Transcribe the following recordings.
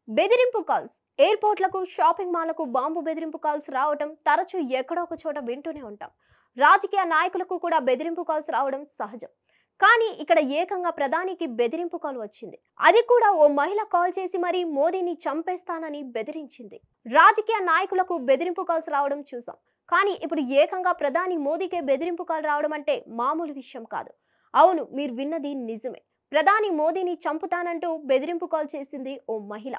బెదిరింపు calls ఎయిర్పోర్ట్లకు shopping మాల్లకు bomb బెదిరింపు calls రావడం తరచూ ఎక్కడో ఒక చోట వింటూనే ఉంటాం. రాజకీయ నాయకులకు కూడా బెదిరింపు కాల్స్ రావడం సహజం. కానీ ఇక్కడ ఏకంగా ప్రధానికి బెదిరింపు కాల్ వచ్చింది. అది కూడా ఓ మహిళ కాల్ చేసి మరీ మోదీని చంపేస్తానని బెదిరించింది. రాజకీయ నాయకులకు బెదిరింపు కాల్స్ రావడం చూసాం. కానీ ఇప్పుడు ఏకంగా ప్రధాని మోదీకే బెదిరింపు కాల్ రావడం అంటే మామూలు విషయం కాదు. అవును, మీరు విన్నది నిజమే. ప్రధాని మోదీని చంపుతానంటూ బెదిరింపు కాల్ చేసింది ఓ మహిళ.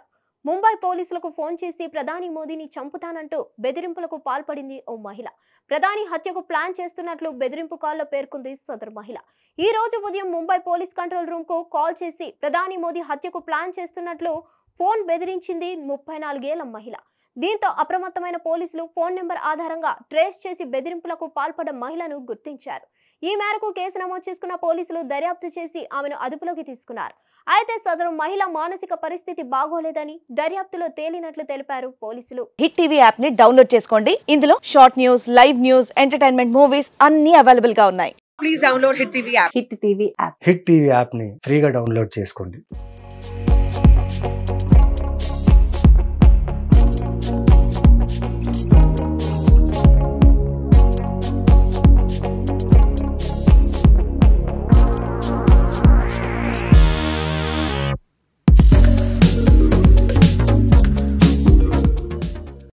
ముంబై పోలీసులకు ఫోన్ చేసి ప్రధాని మోదీని చంపుతానంటూ బెదిరింపులకు పాల్పడింది ఓ మహిళ. ప్రధాని హత్యకు ప్లాన్ చేస్తున్నట్లు బెదిరింపు కాల్లో పేర్కొంది సదరు మహిళ. ఈ రోజు ఉదయం ముంబై పోలీస్ కంట్రోల్ రూమ్ కు కాల్ చేసి ప్రధాని మోదీ హత్యకు ప్లాన్ చేస్తున్నట్లు ఫోన్ బెదిరించింది 34 ఏళ్ల మహిళ. దీంతో అప్రమత్తమైన పోలీసులు ఫోన్ నెంబర్ ఆధారంగా ట్రేస్ చేసి బెదిరింపులకు పాల్పడ్డ మహిళను గుర్తించారు. ఈ మేరకు కేసు నమోదు చేసుకున్న పోలీసులు దర్యాప్తు చేసి ఆమెను అదుపులోకి తీసుకున్నారు. అయితే సదరు మహిళ మానసిక పరిస్థితి బాగోలేదని దర్యాప్తులో తేలినట్లు తెలిపారు పోలీసులు. హిట్ టీవీ యాప్ ని డౌన్లోడ్ చేసుకోండి. ఇందులో short news, live news, entertainment movies అన్ని అవైలబుల్ గా ఉన్నాయి. Please download Hit TV app. Hit TV app hit TV app ని ఫ్రీగా డౌన్లోడ్ చేసుకోండి.